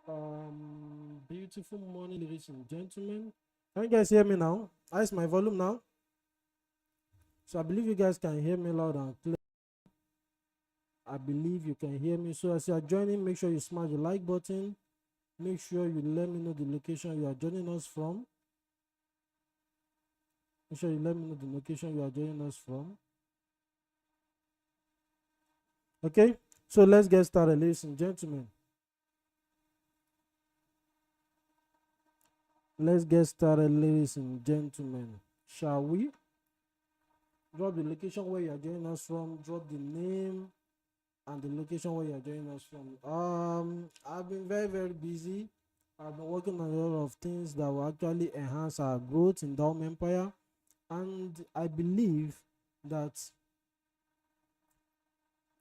Beautiful morning, ladies and gentlemen. Can you guys hear me now? How's my volume now? So I believe you guys can hear me loud and clear. I believe you can hear me. So as you are joining, make sure you smash the like button. Make sure you let me know the location you are joining us from. Make sure you let me know the location you are joining us from. Okay, so let's get started, ladies and gentlemen. Let's get started, ladies and gentlemen. Shall we? Drop the location where you are joining us from. Drop the name and the location where you are joining us from. I've been very busy. I've been working on a lot of things that will actually enhance our growth in DAOM Empire, and I believe that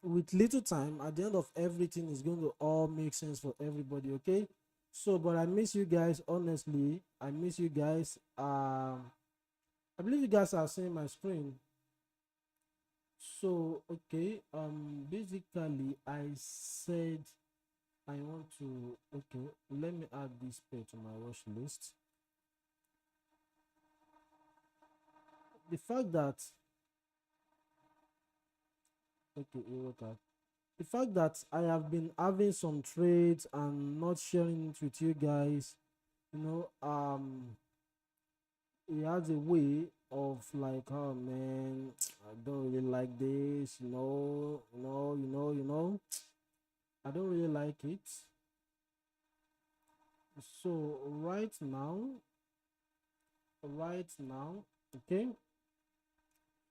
with little time, at the end of everything, is going to all make sense for everybody. Okay, so but I miss you guys. Honestly, I miss you guys. I believe you guys are seeing my screen. So okay, basically I said I want to, okay, let me add this pair to my watch list. The fact that, okay, the fact that I have been having some trades and not sharing it with you guys, you know, it has a way of like, oh man, I don't really like this, I don't really like it. So right now, okay,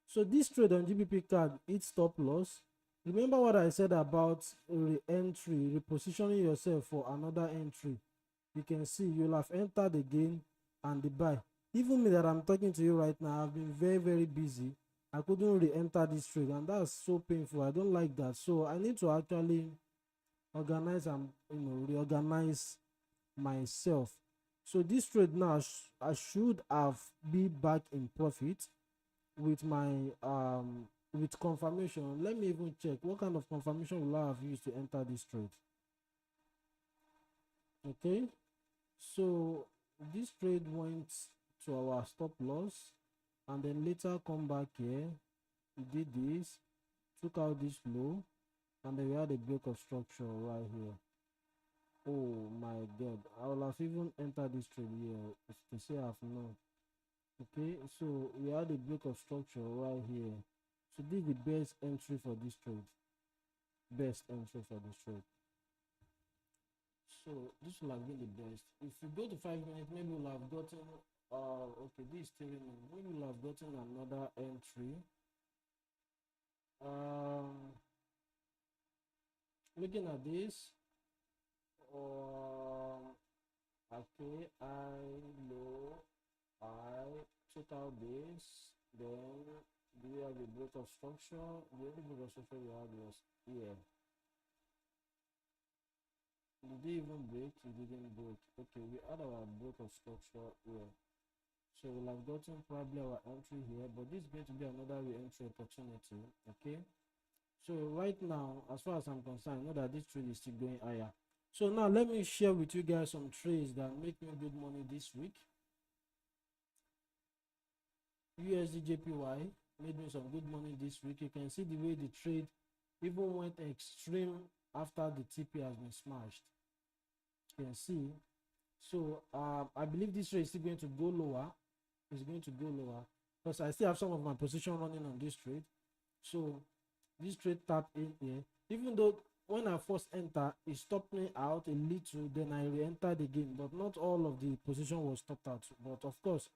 so this trade on GBP card, it's stop loss. Remember what I said about re-entry, repositioning yourself for another entry. You can see you'll have entered again and the buy. Even me that I'm talking to you right now, I've been very busy. I couldn't re-enter this trade, and that's so painful. I don't like that. So I need to actually organize and reorganize myself. So this trade now, I should have be back in profit with my with confirmation. Let me even check what kind of confirmation will I have used to enter this trade. Okay, so this trade went to our stop loss and then later come back here. We did this, took out this low, and then we had a break of structure right here. Oh my god, I will have even entered this trade here to say I've known. Okay, so we had a break of structure right here. So this is the best entry for this trade. Best entry for this trade. So this will have been the best. If you go to 5 minutes, maybe we'll have gotten okay, this is 3 minutes. Maybe we'll have gotten another entry. Looking at this, okay, I low, I total base, then do we have a break of structure? The only break of structure we had was here. Did it even break? It didn't break. Okay, we had our break of structure here. So we'll have gotten probably our entry here, but this is going to be another re-entry opportunity. Okay, so right now, as far as I'm concerned, I know that this trade is still going higher. So now let me share with you guys some trades that make me good money this week. USD JPY made me some good money this week. You can see the way the trade even went extreme after the TP has been smashed. You can see. So I believe this trade is still going to go lower. It's going to go lower because I still have some of my position running on this trade. So this trade tapped in here, even though when I first enter it stopped me out a little, then I re-entered again, but not all of the position was stopped out. But of course,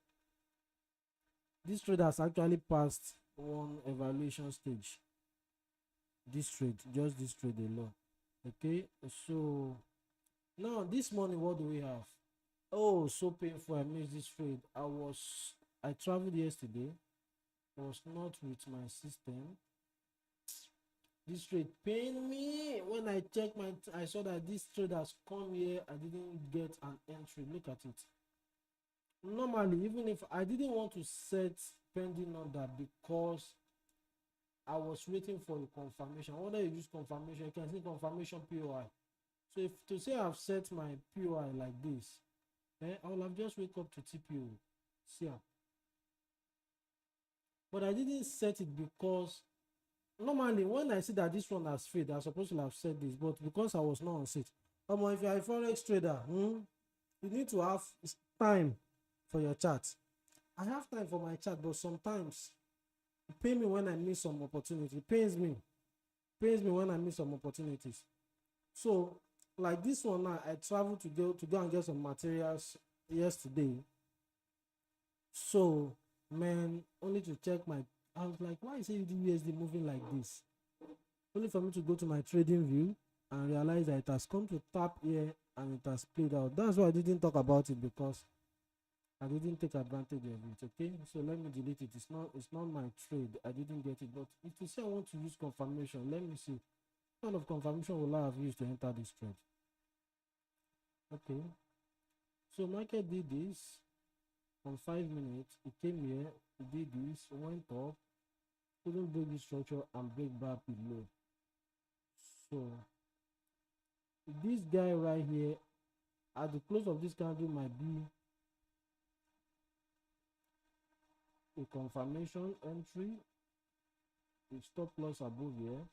this trade has actually passed one evaluation stage. This trade, just this trade alone. Okay, so now this morning, what do we have? Oh, so painful. I missed this trade. I traveled yesterday, was not with my system. This trade pained me. When I checked I saw that this trade has come here. I didn't get an entry. Look at it. Normally, even if I didn't want to set pending order because I was waiting for a confirmation. Whether you use confirmation, you can see confirmation POI. So if to say I've set my POI like this, I will have just wake up to TPO. See, but I didn't set it because normally when I see that this one has failed, I'm supposed to have set this, but because I was not on set. If you're a forex trader, you need to have time for your chart. I have time for my chart, but sometimes it pains me when I miss some opportunity. It pains me when I miss some opportunities. So like this one now, I traveled to go and get some materials yesterday. So man, only to check my, I was like, why is USD moving like this? Only for me to go to my trading view and realize that it has come to tap here and it has played out. That's why I didn't talk about it, because I didn't take advantage of it. Okay, so let me delete it. It's not my trade. I didn't get it. But if you say I want to use confirmation, let me see what kind of confirmation will I have used to enter this trade. Okay, so market did this on 5 minutes. It came here, it did this, went up, couldn't break this structure and break back below. So this guy right here at the close of this candle might be a confirmation entry with stop loss above here,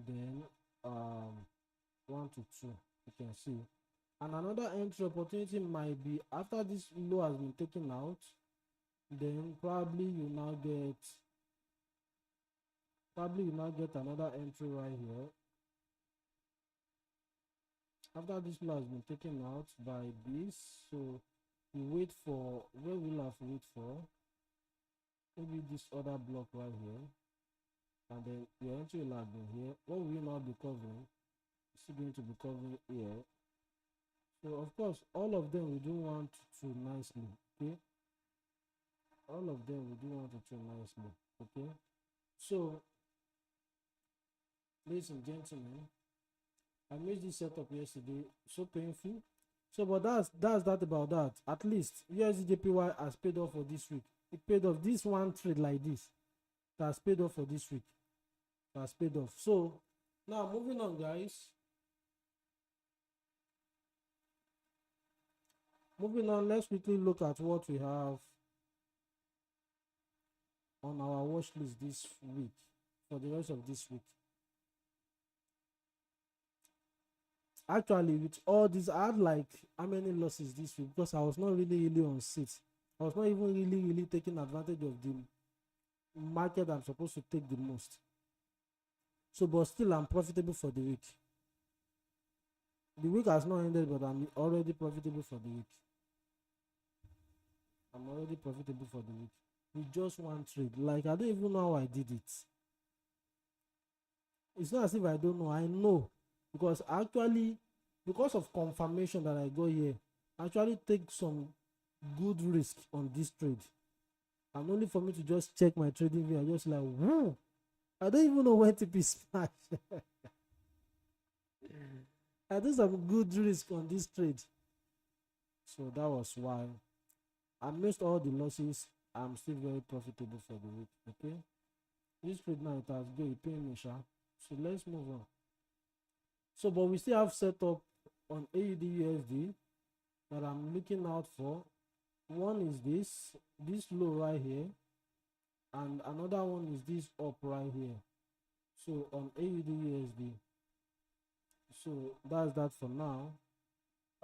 then 1 to 2, you can see. And another entry opportunity might be after this low has been taken out, then probably you now get another entry right here. After this low has been taken out by this, so you wait for, where will have to wait for? Maybe this other block right here, and then your entry will have been here. What will you now be covering? It's going to be covering here. So of course, all of them we do want to nicely, okay? All of them we do want to nicely, okay? So, ladies and gentlemen, I made this setup yesterday, so painful. So, but that's that about that. At least USDJPY has paid off for this week. It paid off. This one trade like this, that has paid off for this week. That has paid off. So now moving on, guys. Moving on, let's quickly look at what we have on our watch list this week, for the rest of this week. Actually, with all this, I had like how many losses this week, because I was not really on seat. I was not even really taking advantage of the market I'm supposed to take the most. So, but still, I'm profitable for the week. The week has not ended, but I'm already profitable for the week. I'm already profitable for the week with just one trade. Like, I don't even know how I did it. It's not as if I don't know. I know, because actually, because of confirmation that I got here, I actually take some good risk on this trade, and only for me to just check my trading view, I just like, whoa, I don't even know when to be smashed. I did some good risk on this trade, so that was why I missed all the losses. I'm still very profitable for the week. Okay, this trade now, it has go, it pay me, sha. So let's move on. So, but we still have set up on AUD/USD that I'm looking out for. One is this low right here, and another one is this up right here. So on AUD/USD, so that's that for now.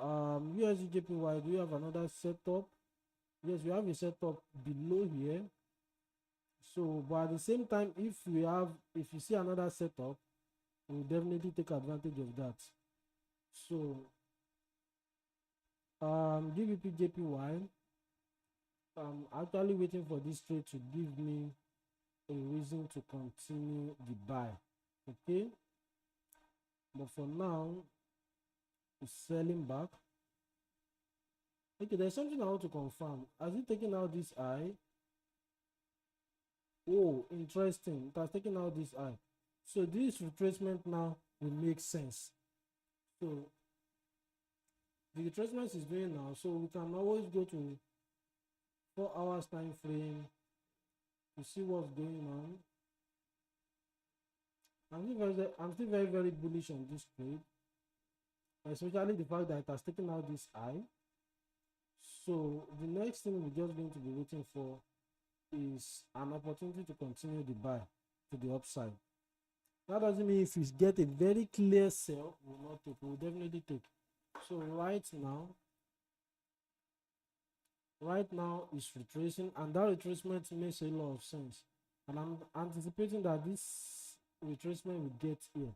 USD/JPY, do we have another setup? Yes, we have a setup below here. So, but at the same time, if you see another setup, we'll definitely take advantage of that. So GBP/JPY, I'm actually waiting for this trade to give me a reason to continue the buy. Okay, but for now, it's selling back. Okay, there's something I want to confirm. Has it taken out this eye? Oh, interesting. It has taken out this eye. So this retracement now will make sense. So the retracement is doing now, so we can always go to 4 hours time frame to see what's going on. I'm still very bullish on this trade. especially the fact that it has taken out this high. So the next thing we're just going to be waiting for is an opportunity to continue the buy to the upside. That doesn't mean if you get a very clear sell, we will not take, we will definitely take. So right now is retracing, and that retracement makes a lot of sense. And I'm anticipating that this retracement will get here.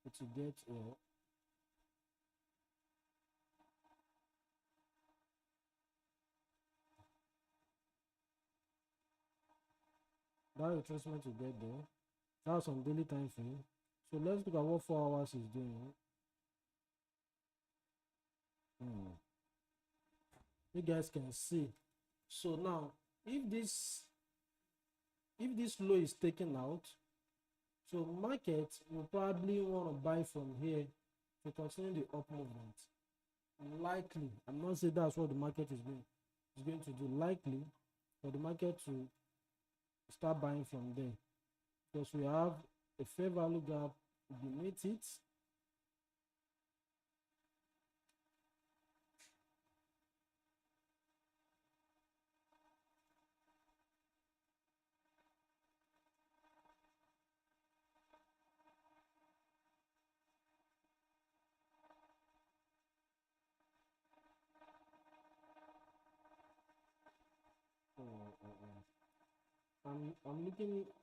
It will get here. That retracement will get there. That's on daily time frame. So let's look at what 4 hours is doing. You guys can see. So now if this low is taken out, so market will probably want to buy from here to continue the up movement. Likely, I'm not saying that's what the market is going to do. Likely for the market to start buying from there, because we have a fair value gap beneath it.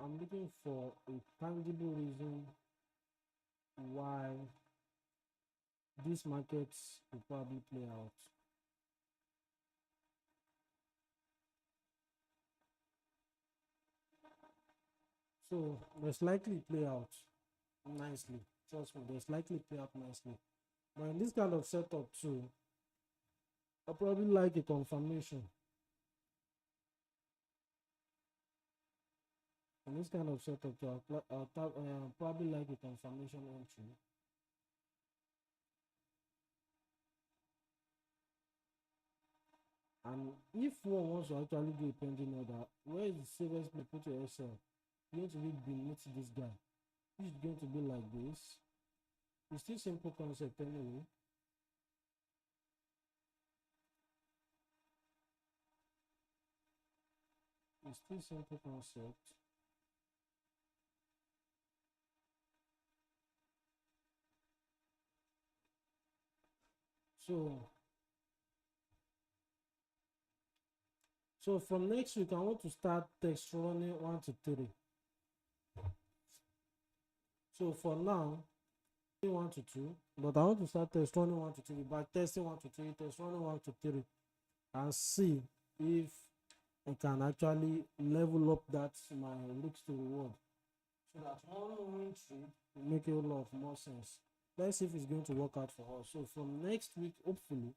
I'm looking for a tangible reason why these markets will probably play out. So there's likely play out nicely. Trust me, there's likely play out nicely. But in this kind of setup too, I probably like a confirmation. In this kind of setup too, I'll probably like a confirmation entry. And if one wants to actually do a pending order, where is the safest place to put your SL? You're going to be beneath this guy. It's going to be like this. It's still simple concept anyway. It's still simple concept. So from next week, I want to start test running 1 to 3. So for now, 1 to 2, but I want to start test running 1 to 3 by testing 1 to 3, test running 1 to 3, and see if I can actually level up that my risks to reward, so that one win trade will make a lot of more sense. Let's see if it's going to work out for us. So from next week, hopefully,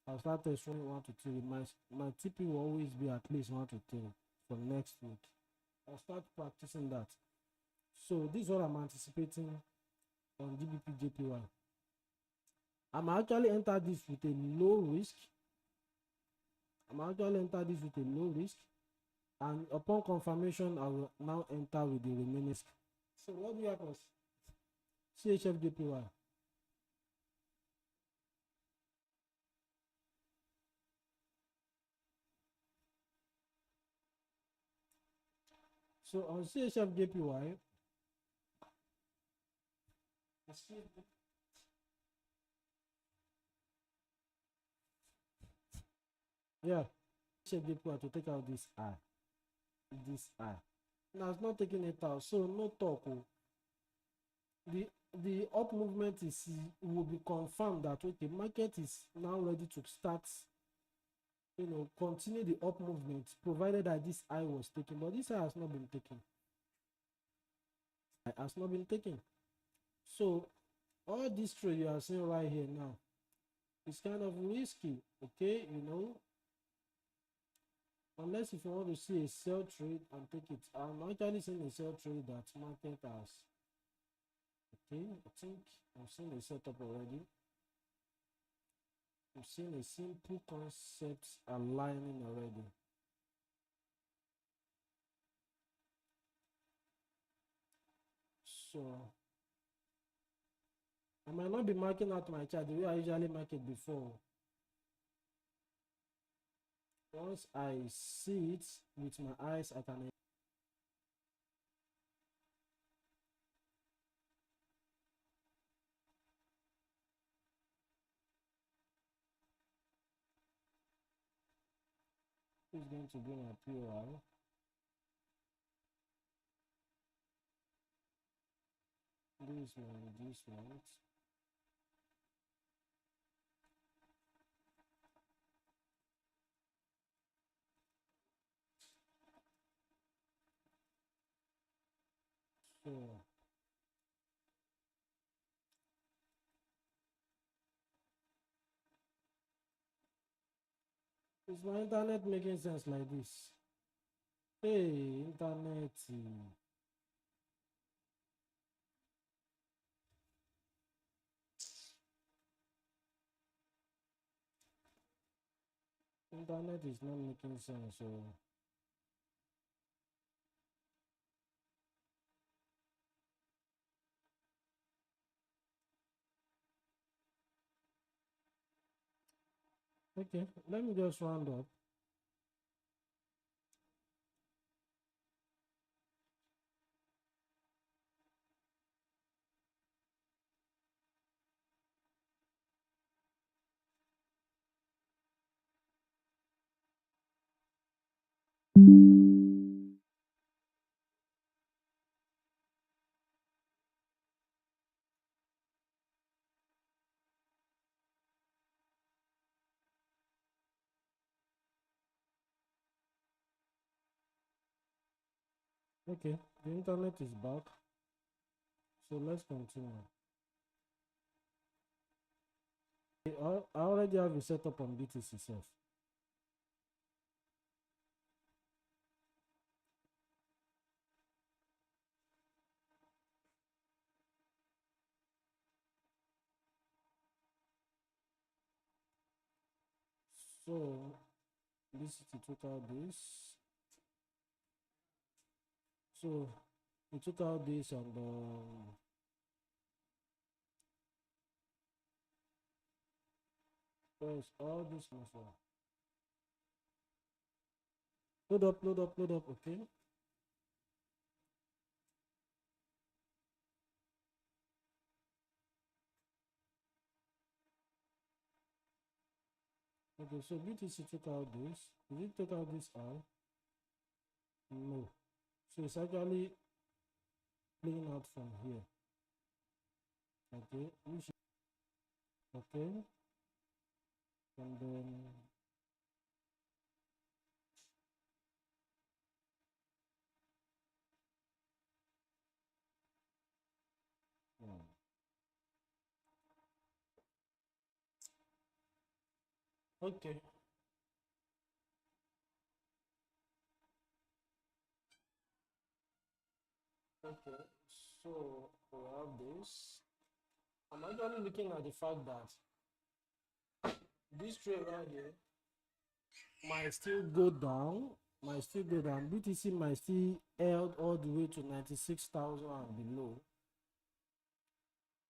I'll start test running 1 to 3. My TP will always be at least 1 to 3 for next week. I'll start practicing that. So this is what I'm anticipating on GBP JPY. I'm actually enter this with a low risk. And upon confirmation, I will now enter with the remaining. So what do you have us? CHF JPY. So on CHF JPY, yeah, CHF JPY to take out this I. Now it's not taking it out, so no talk. The up movement will be confirmed that okay, market is now ready to start, continue the up movement, provided that this I was taken. But this I has not been taken. So all this trade you are seeing right here now is kind of risky, okay? Unless if you want to see a sell trade and take it. I'm actually seeing a sell trade that market has. Okay, I think I'm seeing a setup already. I'm seeing a simple concept aligning already. So might not be marking out my chart the way I usually mark it before. Once I see it with my eyes, I can. Who's going to bring a POI? This one. So is my internet making sense like this? Hey, internet. Internet is not making sense. So okay, let me just round up. Okay, the internet is back. So let's continue. I already have a setup on BTC itself. So this is the total days. So the total days on the where's all this muscle? Load up, okay. Okay, so BTC total days. Is it total days are? No. So it's actually playing out from here. Okay, okay, and then hmm. Okay. Okay, so we have this. I'm actually looking at the fact that this trade right here might still go down, BTC might still held all the way to 96,000 and below.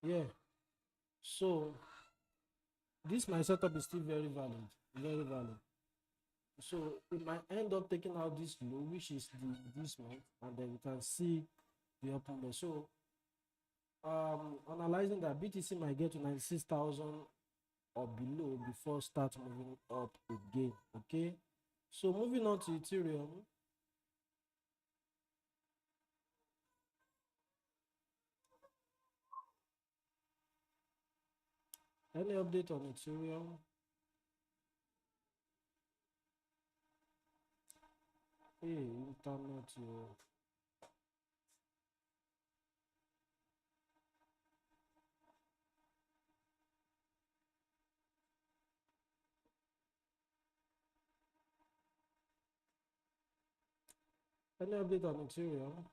Yeah. So this my setup is still very valid, very valid. So it might end up taking out this low, which is this month, and then you can see the open there. So analyzing that BTC might get to 96,000 or below before start moving up again. Okay, so moving on to Ethereum. Any update on Ethereum? Hey, internet. Any update on Ethereum?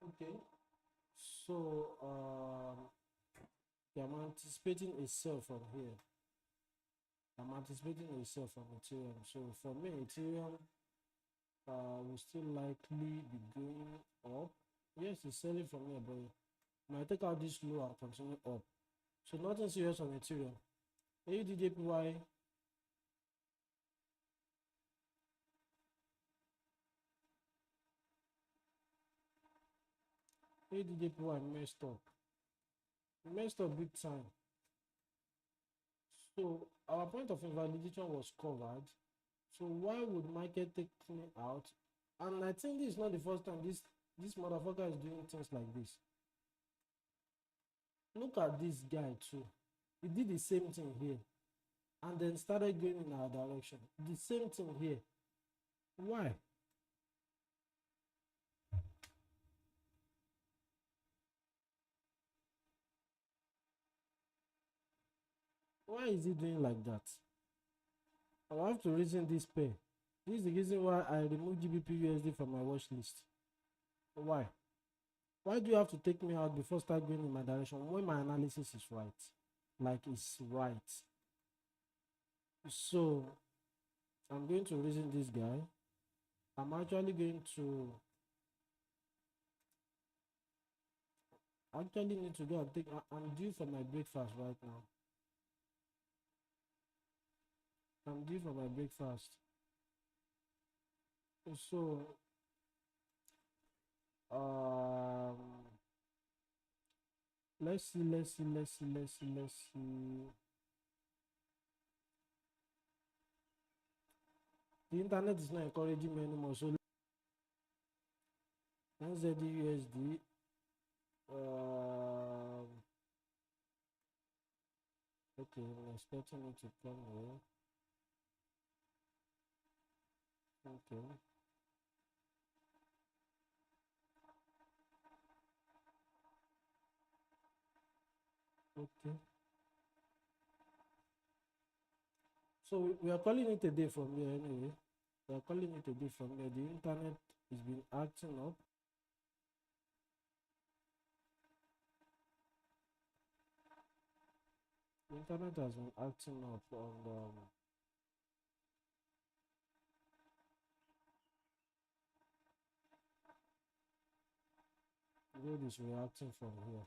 Okay, so I'm anticipating a sell from here. I'm anticipating a sell from Ethereum. So for me, Ethereum will still likely be going Forex is selling from here, but might take out this low and continue up. So nothing serious on Ethereum. AUDJPY messed up. Messed up big time. So our point of invalidation was covered. So why would market take me out? And I think this is not the first time this motherfucker is doing things like this. Look at this guy too. He did the same thing here and then started going in our direction. The same thing here. Why? Why is he doing like that? I have to reason this pair. This is the reason why I removed GBP USD from my watch list. Why? Why do you have to take me out before start going in my direction when my analysis is right? Like it's right. So I'm going to reason this guy. I'm actually going to need to go and take. I'm due for my breakfast right now. I'm due for my breakfast. So let's see. The internet is not encouraging me anymore. So NZD okay, I'm expecting it to come here. Okay. Okay. So we are calling it a day from here anyway. We are calling it a day from here. The internet has been acting up. The internet has been acting up and gold is reacting from here.